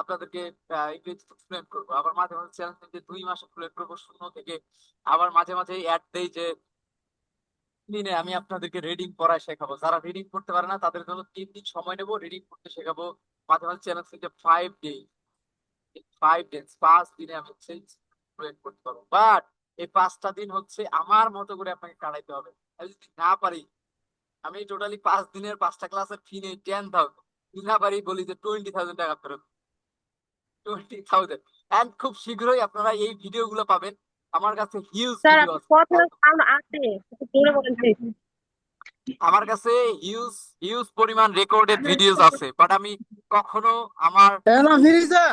আপনাদেরকে ইংরেজি ফ্লুয়েন্ট করবো, আবার মাঝে মাঝে চ্যালেঞ্জ যে 2 মাসে ফ্লুয়েন্ট করবো শূন্য থেকে, আবার মাঝে মাঝে অ্যাড দেই যে দিনে আমি আপনাদেরকে রিডিং পড়ায় শেখাবো। যারা রিডিং করতে পারে না তাদের জন্য 3 দিন সময় নেবো, রিডিং করতে শেখাবো। মাঝে মাঝে চ্যালেঞ্জ থেকে 5 ডে, 5 ডেজ, 5 দিনে আমি হচ্ছে ফ্লুয়েন্ট করতে পারবো। বাট এই 5টা দিন হচ্ছে আমার মতো করে আপনাকে কাটাইতে হবে। আমি যদি না পারি, আমি টোটালি 5 দিনের 5টা ক্লাসের ফি নেই 10,000, না পারি বলি যে 20,000 টাকা ফেরত, 20,000। এন্ড খুব শীঘ্রই আপনারা এই ভিডিও গুলো পাবেন। আমার কাছে হিউজ স্যার ভিডিও আপনি আছে, কথা সাউন্ড আসে, একটু জোরে বলেন প্লিজ। আমার কাছে হিউজ হিউজ পরিমাণ রেকর্ডেড ভিডিওস আছে, বাট আমি কখনো আমার এনা ফিরিজা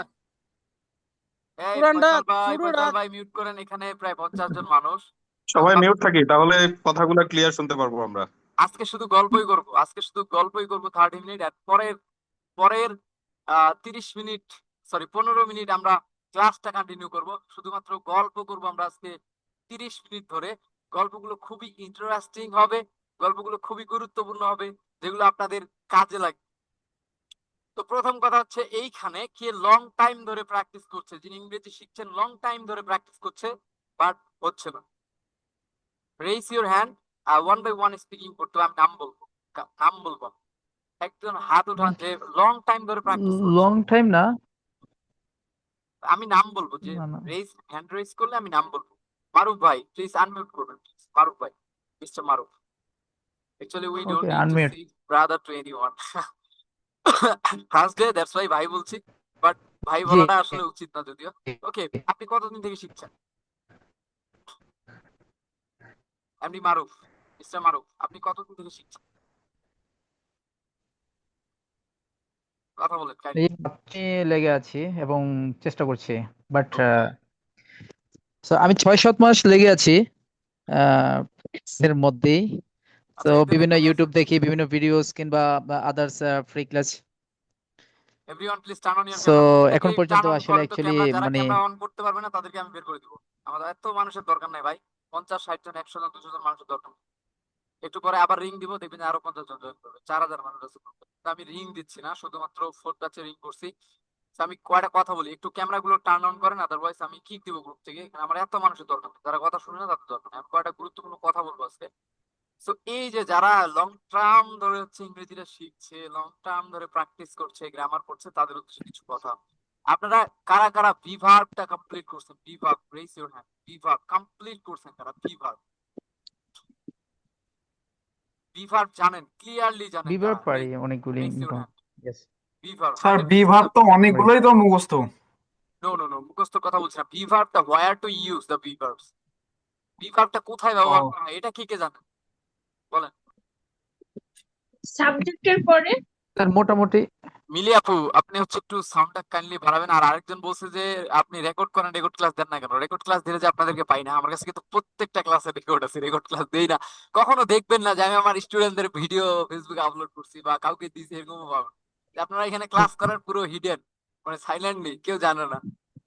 এই পুরানটা ফয়সাল শুরুটা। ভাই মিউট করেন, এখানে প্রায় 50 জন মানুষ। সবাই আপ- মিউট থাকি, তাহলে কথাগুলো ক্লিয়ার শুনতে পারবো আমরা। আজকে শুধু গল্পই করব, আজকে শুধু গল্পই করব 30 মিনিট, আর পরের পরের 30 মিনিট, সরি 15 মিনিট আমরা ক্লাসটা কন্টিনিউ করব, শুধুমাত্র গল্প করব আমরা আজকে 30 মিনিট ধরে। গল্পগুলো খুবই ইন্টারেস্টিং হবে, গল্পগুলো খুবই গুরুত্বপূর্ণ হবে, যেগুলো আপনাদের কাজে লাগবে। তো প্রথম কথা হচ্ছে, এইখানে কে লং টাইম ধরে প্র্যাকটিস করছে, যিনি ইংরেজি শিখছেন লং টাইম ধরে প্র্যাকটিস করছে বাট হচ্ছে না, raise your hand. 1 by 1 speaking করতে হবে, আমি নাম বলবো, নাম বলবো। একজন হাত উঠান যে লং টাইম ধরে প্র্যাকটিস করছে। লং টাইম না। আমি নাম বলবো, যে না না। রেইজ হ্যান্ড রেইজ করলে আমি নাম বলবো। মারুফ ভাই প্লিজ আনমিউট করবেন, প্লিজ মারুফ ভাই, mister Maruf. Actually we okay, don't need to unmute. See brother to anyone, first day that's why ভাই বলছি, বাট ভাই জি। বলাটা আসলে উচিত না যদিও। ওকে, আপনি কতদিন থেকে শিখছেন? এমডি মারুফ, মিস্টার মারুফ, আপনি কতদিন থেকে শিখছেন? কথা বলেন এই কাইন্ডলি। আপনি লেগে আছি এবং চেষ্টা করছি, বাট ওকে, আমি 6-7 মাস লেগে আছি এর মধ্যেই। তো আচ্ছা এদের বিভিন্ন এখানে আছে। ইউটিউব দেখি, বিভিন্ন ভিডিওস কিংবা others free class. Everyone please turn on your so camera, প্রত্যেকে এখন পর্যন্ত টার্ন অন আসলে করেন তো অ্যাকচুয়ালি ক্যামেরা, যারা মানে ক্যামেরা অন করতে পারবে না তাদেরকে আমি বের করে দিব। আমাদের এত মানুষের দরকার নাই ভাই, 50 60 জন 100 জন 200 জন মানুষের দরকার নেই। একটু পরে আবার রিং দিব, দেখবেন যে আরো 50 জন জয়েন করবে, 4,000 মানুষ আছে group এ। তো আমি রিং দিচ্ছি না, শুধুমাত্র ফোর টাচে রিং করছি। তো আমি কয়টা কথা বলি, একটু ক্যামেরা গুলো টার্ন অন করেন, আদারওয়াইজ আমি কিক দিব গ্রুপ থেকে। এখানে আমার এত মানুষের দরকার নেই, যারা কথা শুনে না তাদের দরকার নেই। আমি কয়টা গুরুত্বপূর্ণ কথা বলবো আজকে। তো এই যে যারা লং টার্ম ধরে হচ্ছে ইংরেজিটা শিখছে, লং টার্ম ধরে প্র্যাকটিস করছে, গ্রামার করছে, তাদের উদ্দেশ্যে কিছু কথা। আপনারা কারা কারা বিভার্বটা কমপ্লিট করছেন? Be verb, raise your hand. Be verb complete করছেন কারা? বিভার্ব, বিভার্ব জানেন, ক্লিয়ারলি জানেন বিবার কারা? পারি অনেকগুলি রেইজ ইওর মোটামুটি। হ্যান্ড। Yes. বিভার্ব স্যার 100% বিভাগ তো আপনারা জানেন। অনেকগুলোই তো মুখস্থ। নো নো নো, মুখস্থ কথা বলছি না, বিভার্বটা হোয়ার টু ইউজ দ্য বিভার্বস, বিভার্বটা কোথায় ব্যবহার ও করা হয় এটা কে কে জানেন বলেন। সাবজেক্টের পরে। স্যার মোটামুটি। মিলি আপু, আপনি হচ্ছে একটু সাউন্ডটা কাইন্ডলি বাড়াবেন। আর আরেকজন বলছে যে আপনি রেকর্ড করেন, রেকর্ড ক্লাস দেন না কেন? রেকর্ড ক্লাস দিলে যে আপনাদেরকে পাই না, আমার কাছে কিন্তু প্রত্যেকটা ক্লাসে রেকর্ড আছে, রেকর্ড ক্লাস দেই না। কখনো দেখবেন না যে আমি আমার স্টুডেন্টদের ভিডিও ফেসবুকে আপলোড করছি বা কাউকে দিয়েছি, এরকম পাবেন। যে আপনারা এখানে ক্লাস করেন পুরো হিডেন, মানে সাইলেন্টলি, কেউ জানে না।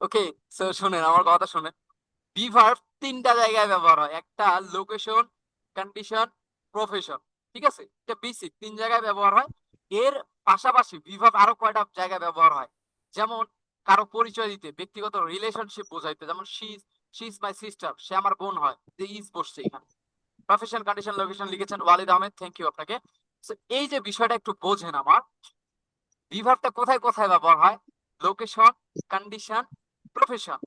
ওকে, সো শুনেন আমার কথা শুনেন। বিভার্ব 3টা জায়গায় ব্যবহার হয়, একটা লোকেশন, কন্ডিশন, প্রফেশন। ঠিক আছে, এটা বেসিক 3 জায়গায় ব্যবহার হয়। এর পাশাপাশি বিভার্ব আরো কয়টা জায়গায় ব্যবহার হয়, যেমন কারো পরিচয় দিতে, ব্যক্তিগত রিলেশনশিপ বোঝাইতে, যেমন শি ইজ মাই সিস্টার, সে আমার বোন হয়, যে ইজ বসছে এখানে। প্রফেশন, কন্ডিশন, লোকেশন লিখেছেন ওয়ালিদ আহমেদ, থ্যাংক ইউ আপনাকে। So, এই যে বিষয়টা একটু বোঝেন আমার, বিভার্বটা কোথায় কোথায় ব্যবহার হয়? Location, condition, profession.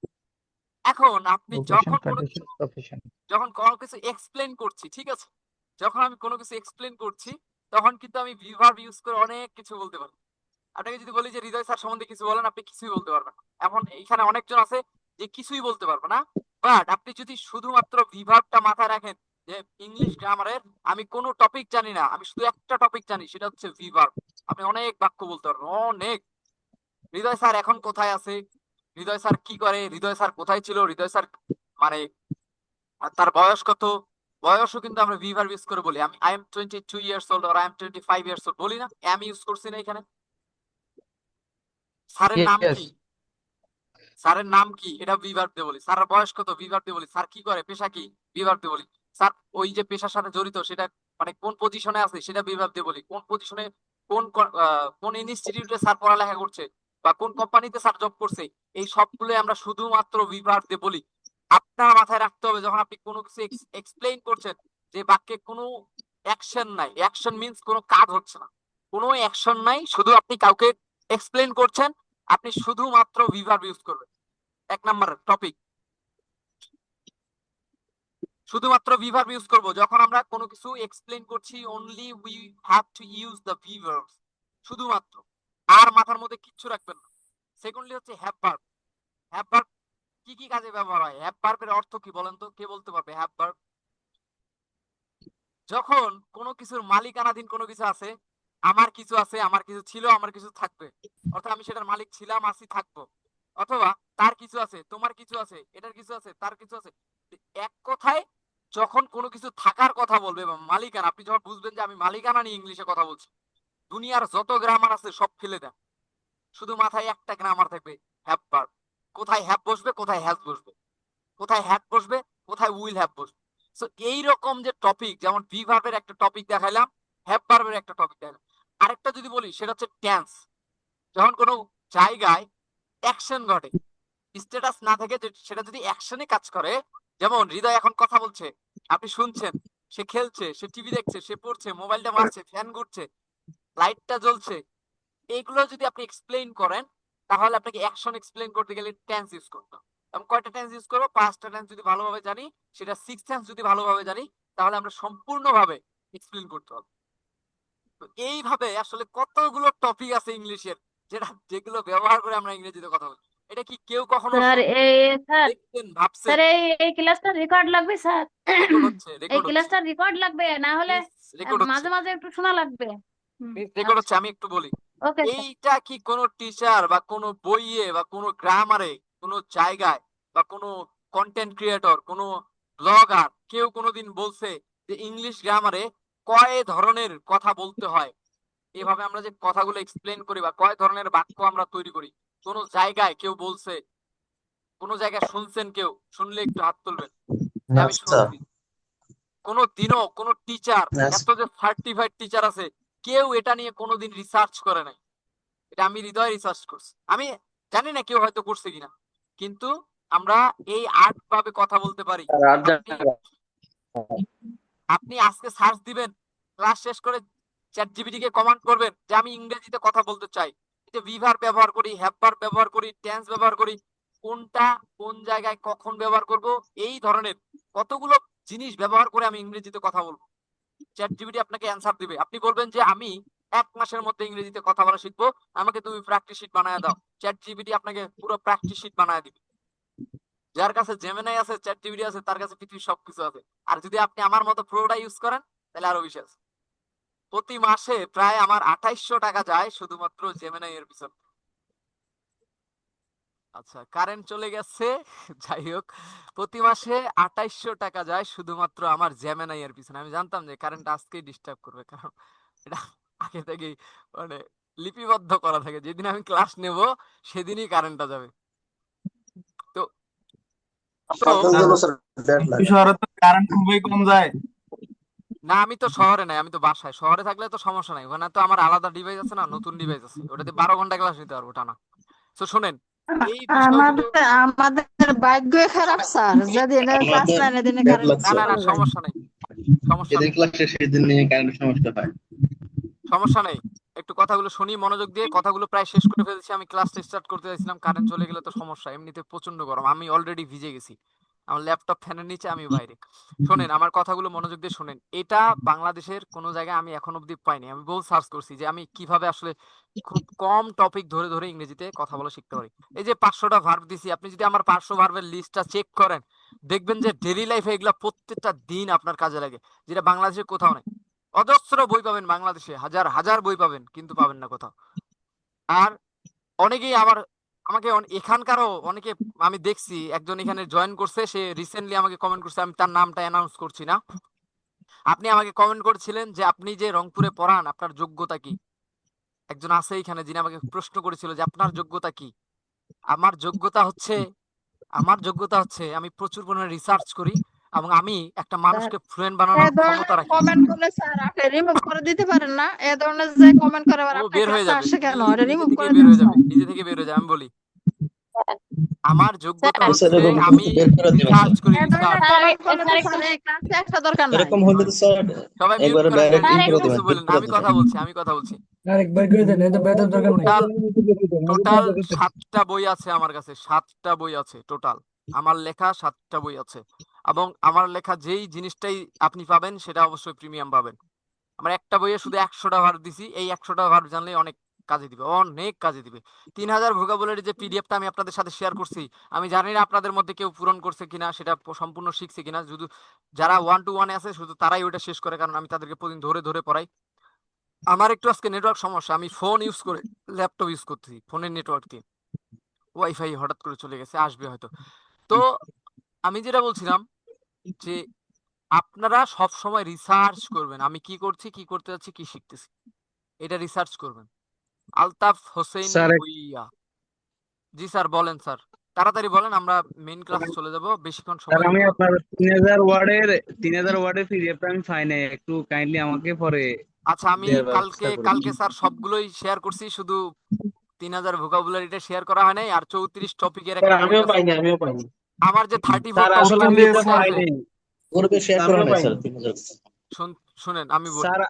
এখন আপনি লোকেশন, যখন কোনো কন্ডিশন, কিছু, প্রফেশন। যখন কোনো কিছু এক্সপ্লেন করছি, ঠিক আছে, যখন আমি কোনো কিছু এক্সপ্লেন করছি, তখন কিন্তু আমি ভিভার্ব ইউজ করে অনেক কিছু বলতে পারি। আপনাকে যদি বলি যে হৃদয় স্যার সম্বন্ধে কিছু বলেন, আপনি কিছুই বলতে পারবেন না। এখন এইখানে অনেকজন আছে যে কিছুই বলতে পারবে না, বাট আপনি যদি শুধুমাত্র ভিভার্বটা মাথায় রাখেন, যে ইংলিশ গ্রামারের আমি কোনো টপিক জানি না, আমি শুধু একটা টপিক জানি, সেটা হচ্ছে ভিভার্ব, আপনি অনেক বাক্য বলতে পারবেন, অনেক। হৃদয় স্যার এখন কোথায় আছে, হৃদয় স্যার কি করে, হৃদয় স্যার কোথায় ছিল, হৃদয় স্যার মানে তার বয়স কত, বয়সও কিন্তু আমরা ভি ভার্ব ইউজ করে বলি। আমি আই এম 22 ইয়ার্স ওল্ড, আর আই এম 25 ইয়ার্স ওল্ড বলি না, এম ইউজ করছি না এখানে। স্যারের নাম ইয়েস। কি, স্যারের নাম কি, এটা ভি ভার্ব দিয়ে বলি। স্যারের বয়স কত, ভি ভার্ব দিয়ে বলি। স্যার কি করে, পেশা কি, ভি ভার্ব দিয়ে বলি। স্যার ওই যে পেশার সাথে জড়িত সেটা, মানে কোন পজিশনে আছে সেটা ভি ভার্ব দিয়ে বলি। কোন পজিশনে, কোন কোন ইনস্টিটিউটে স্যার পড়ালেখা করছে, বা কোন কোম্পানিতে স্যার জব করছে, এই সবগুলো আমরা শুধুমাত্র বিভার দিয়ে বলি। আপনার মাথায় রাখতে হবে যখন আপনি কোনো কিছু এক্সপ্লেইন করছেন যে বাক্যে কোনো অ্যাকশন নাই, অ্যাকশন মিন্স কোনো কাজ হচ্ছে না, কোনো অ্যাকশন নাই, শুধু আপনি কাউকে এক্সপ্লেইন করছেন, আপনি শুধুমাত্র বিভার্ব ইউজ করবেন। 1 নাম্বার টপিক, শুধুমাত্র বিভার্ব ইউজ করব যখন আমরা কোনো কিছু এক্সপ্লেইন করছি, only we have to use the be verbs, শুধুমাত্র, আর মাথার মধ্যে কিচ্ছু রাখবেন না। সেকেন্ডলি হচ্ছে হ্যাভ ভার্ব। হ্যাভ ভার্ব কি কি কাজে ব্যবহার হয়? হ্যাভ ভার্বের অর্থ কি বলেন তো, কে বলতে পারবে? হ্যাভ ভার্ব যখন কোনো কিছুর মালিকানাধীন কোনো কিছু আছে, আমার কিছু আছে, আমার কিছু ছিল, আমার কিছু থাকবে, অর্থাৎ আমি সেটার মালিক ছিলাম, আছি, থাকবো। অথবা তার কিছু আছে, তোমার কিছু আছে, এটার কিছু আছে, তার কিছু আছে। এক কথায় যখন কোনো কিছু থাকার কথা বলবে বা মালিকানা, আপনি যখন বুঝবেন যে আমি মালিকানা নিয়ে ইংলিশে কথা বলছি, দুনিয়ার যত গ্রামার আছে সব ফেলে দেন, শুধু মাথায় একটা গ্রামার থাকবে, হ্যাভ ভার্ব। কোথায় হ্যাভ বসবে, কোথায় হ্যাজ বসবে, কোথায় হ্যাভ বসবে, কোথায় উইল হ্যাভ বসবে। সো এইরকম যে টপিক, যেমন বি ভার্বের একটা টপিক দেখাইলাম, হ্যাভ ভার্বের একটা টপিক দেখাইলাম। আরেকটা যদি বলি সেটা হচ্ছে টেন্স। যখন কোনো জায়গায় অ্যাকশন ঘটে, স্ট্যাটাস না থেকে সেটা যদি অ্যাকশনে কাজ করে, যেমন হৃদয় এখন কথা বলছে, আপনি শুনছেন, সে খেলছে, সে টিভি দেখছে, সে পড়ছে, মোবাইলটা মারছে, ফ্যান ঘুরছে, লাইটটা জ্বলছে, এইগুলো যদি আপনি এক্সপ্লেইন করেন, তাহলে আপনাকে অ্যাকশন এক্সপ্লেইন করতে গেলে টেন্স ইউজ করতে হবে। আমি কয়টা টেন্স ইউজ করবো? 5টা টেন্স যদি ভালোভাবে জানি, সেটা 6 টেন্স যদি ভালোভাবে জানি, তাহলে আমরা সম্পূর্ণভাবে এক্সপ্লেইন করতে হবে। তো এইভাবে আসলে কতগুলো টপিক আছে ইংলিশের, যেগুলো ব্যবহার করে আমরা ইংরেজিতে কথা বলি। এটা কি কেউ কখনো স্যার শুনছেন, স্যার দেখছেন, ভাবছেন? স্যার এই ক্লাসটা রেকর্ড লাগবে স্যার। রেকর্ড হচ্ছে, এই রেকর্ড হচ্ছে, ক্লাসটা রেকর্ড লাগবে, না হলে রেকর্ড হচ্ছে, মাঝে মাঝে একটু শোনা লাগবে। রেকর্ড আচ্ছা, হচ্ছে। আমি একটু বলি, ওকে স্যার। এইটা কি কোনো টিচার বা কোনো বইয়ে বা কোনো গ্রামারে, কোনো জায়গায়, বা কোনো কন্টেন্ট ক্রিয়েটর, কোনো ব্লগার কেউ কোনোদিন বলছে যে ইংলিশ গ্রামারে কয় ধরনের কথা বলতে হয়, এভাবে আমরা যে কথাগুলো এক্সপ্লেন করি বা কয় ধরনের বাক্য আমরা তৈরি করি, কোন জায়গায় কেউ বলছে? কোন জায়গায় শুনছেন? কেউ শুনলে একটু হাত তুলবেন যে না আমি স্যার, শুনছি। কোনো দিনও কোনো টিচার, না এত যে সার্টিফাইড টিচার আছে, কেউ এটা নিয়ে কোনোদিন রিসার্চ করে নাই। এটা আমি হৃদয় রিসার্চ করছি। আমি জানি না কেউ হয়তো করছে কিনা, কিন্তু আমরা এই আর্ট ভাবে কথা বলতে পারি। স্যার আর আপনি আপনি আজকে সার্চ দিবেন, ক্লাস শেষ করে চ্যাট জিপিটি কে কমান্ড করবেন যে আমি ইংরেজিতে কথা বলতে চাই, এই যে ভিভার ব্যবহার করি, হ্যাভ ব্যবহার করি, টেন্স ব্যবহার করি, কোনটা কোন জায়গায় কখন ব্যবহার করব, এই ধরনের কতগুলো জিনিস ব্যবহার করে আমি ইংরেজিতে কথা বলবো, চ্যাট জিপিটি আপনাকে অ্যান্সার দিবে। আপনি বলবেন যে আমি 1 মাসের মধ্যে ইংরেজিতে কথা বলা শিখবো, আমাকে তুমি প্র্যাকটিস শিট বানায় দাও, চ্যাট জিপিটি আপনাকে পুরো প্র্যাকটিস শিট বানায় দিবে। যার কাছে জেমিনাই আছে, চ্যাট জিপিটি আছে, তার কাছে পৃথিবীর সবকিছু আছে। আর যদি আপনি আমার মতো প্রোটা ইউজ করেন, তাহলে আরো বেশি আছে। প্রতি মাসে প্রায় আমার 2800 টাকা যায় শুধুমাত্র জেমিনাই এর পিছনে। আচ্ছা, কারেন্ট চলে গেছে। যাই হোক, প্রতি মাসে 2800 টাকা যায় শুধুমাত্র আমার জেমিনাই এর পিছনে। আমি জানতাম যে কারেন্ট আজকেই ডিস্টার্ব করবে, কারণ এটা আগে থেকেই মানে লিপিবদ্ধ করা থাকে, যেদিন আমি ক্লাস নেব সেদিনই কারেন্টটা যাবে। তো তো আমাদের জন্য স্যার ব্যাড লাগে। শহরে তো কারেন্ট খুবই কম যায়। না, আমি তো শহরে নাই, আমি তো বাসায়। শহরে থাকলে তো সমস্যা নাই, ওখানে তো আমার আলাদা ডিভাইস আছে না, নতুন ডিভাইস আছে, ওটাতে 12 ঘন্টা ক্লাস নিতে পারবো টানা। তো শোনেন, এই বিষয়গুলো, আমাদের আমাদের ভাগ্যই খারাপ স্যার, যেদিন ক্লাস আমাদের নেয় দিনে ব্যাড কারেন্ট না লাগছে, না না, চলে যায়। সমস্যা নেই, সমস্যা যেদিন নেই, ক্লাস শেষ সেদিন নিয়ে কারেন্ট সমস্যা হয়। সমস্যা নেই। একটু কথাগুলো শুনি মনোযোগ দিয়ে, কথাগুলো প্রায় শেষ করে ফেলেছি। আমি ক্লাসটা স্টার্ট করতে চাইছিলাম, কারেন্ট চলে গেলে তো সমস্যা, এমনিতে প্রচন্ড গরম, আমি অলরেডি ভিজে গেছি, আমার ল্যাপটপ ফ্যানের নিচে, আমি বাইরে। শোনেন, আমার কথাগুলো মনোযোগ দিয়ে শোনেন। এটা বাংলাদেশের কোনো জায়গায় আমি এখন অব্দি পাইনি। আমি বহু সার্চ করছি যে আমি কিভাবে আসলে খুব কম টপিক ধরে ধরে ইংরেজিতে কথা বলা শিখতে পারি। এই যে 500টা ভার্ব দিছি, আপনি যদি আমার 500 ভার্বের লিস্টটা চেক করেন, দেখবেন যে ডেইলি লাইফে এগুলা প্রত্যেকটা দিন আপনার কাজে লাগে, যেটা বাংলাদেশে কোথাও নেই। অজস্র বই পাবেন বাংলাদেশে, হাজার হাজার বই পাবেন, কিন্তু পাবেন না কোথাও। আর অনেকেই আমাকে এখানকারও অনেকে, আমি দেখছি একজন এখানে জয়েন করছে, সে রিসেন্টলি আমাকে কমেন্ট করছে, আমি তার নামটা অ্যানাউন্স করছি না। আপনি আমাকে কমেন্ট করেছিলেন যে আপনি যে রংপুরে পড়ান, আপনার যোগ্যতা কি? একজন আছে এখানে যিনি আমাকে প্রশ্ন করেছিল যে আপনার যোগ্যতা কি। আমার যোগ্যতা হচ্ছে, আমার যোগ্যতা হচ্ছে আমি প্রচুর পরিমাণে রিসার্চ করি, এবং আমি একটা মানুষকে ফ্লুয়েন্ট বানানোর এ ধরনের ক্ষমতা রাখি। কমেন্ট করলে স্যার আপনি রিমুভ করে দিতে পারেন না? এ ধরনের যে কমেন্ট করে আবার ও আপনার বের হয়ে ক্লাসে যাবে, আসে কেন? এটা নিজে রিমুভ থেকে করে বের দেন হয়ে যাবে, স্যার। নিজে থেকে বের হয়ে যাবে। আমি বলি, আমার যোগ্যতা স্যার, হচ্ছে স্যার, এরকম আমি বের করে দিবেন রিসার্চ করি, এ ধরনের রিসার্চ। কমেন্ট করলে তো স্যার, স্যার এই ক্লাসে একটা দরকার নাই। এরকম হলে তো স্যার সবাই মিউট একবারে করেন, ডাইরেক্ট স্যার, ই করে একটু দিবেন, কিছু ঠিক বলেন না, করে আমি দিবেন। কথা বলছি, আমি কথা বলছি। আরেকবার করে দেন, এত বেতন দরকার নাই। টোটাল 7টা বই আছে আমার কাছে, 7টা বই আছে টোটাল। আমার লেখা 7টা বই আছে, এবং আমার লেখা যেই জিনিসটাই আপনি পাবেন সেটা অবশ্যই প্রিমিয়াম পাবেন। আমার একটা বইয়ে শুধু 100টা ভার্ব দিছি, এই 100টা ভার্ব জানলে অনেক কাজে দিবে, অনেক কাজে দিবে। 3000 ভোকাবুলারি যে পিডিএফটা আমি আপনাদের সাথে শেয়ার করছি, আমি জানি না আপনাদের মধ্যে কেউ পূরণ করছে কিনা, সেটা সম্পূর্ণ শিখছে কিনা। শুধু যারা 1 to 1 আছে শুধু তারাই ওটা শেষ করে, কারণ আমি তাদেরকে প্রতিদিন ধরে ধরে পড়াই। আমার একটু আজকে নেটওয়ার্ক সমস্যা, আমি ফোন ইউজ করে ল্যাপটপ ইউজ করতেছি, ফোনের নেটওয়ার্ক দিয়ে। ওয়াইফাই হঠাৎ করে চলে গেছে, আসবে হয়তো। তো আমি যেটা বলছিলাম যে আপনারা সব সময় রিসার্চ করবেন, আমি কি করছি, কি করতে যাচ্ছি, কি শিখতেছি, এটা রিসার্চ করবেন। আলতাফ হোসেন স্যার, ভুইয়া। জি স্যার, বলেন স্যার, তাড়াতাড়ি বলেন, আমরা মেইন ক্লাসে চলে যাব, বেশিক্ষণ স্যার সময় আমি দিব না। আপনার 3000 ওয়ার্ডের পিডিএফটা আমি পাই নাই, একটু কাইন্ডলি আমাকে পরে আচ্ছা, আমি দেওয়ার ব্যবস্থা করুন। কালকে স্যার সবগুলোই শেয়ার করছি, শুধু 3000 ভোকাবুলারিটা শেয়ার করা হয় নাই। আর 34 টপিকের একটা বই আছে আমিও পাইনি। আমার, যে 34 স্যার আসলে আমি টপিকের এটা বই পাই আছে। নাই। গ্রুপে শেয়ার করা আমিও নাই পাইনি। স্যার 3000। শুনেন আমি বলি, স্যার,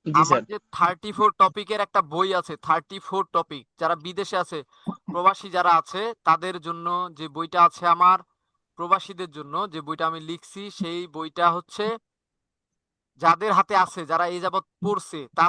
জি আমার স্যার। যে 34 টপিকের একটা বই আছে, 34 টপিক, যারা বিদেশে আছে, প্রবাসী যারা আছে তাদের জন্য যে বইটা আছে আমার, প্রবাসীদের জন্য যে বইটা আমি লিখছি, সেই বইটা হচ্ছে যাদের হাতে আছে, যারা এই যাবৎ পড়ছে, তারা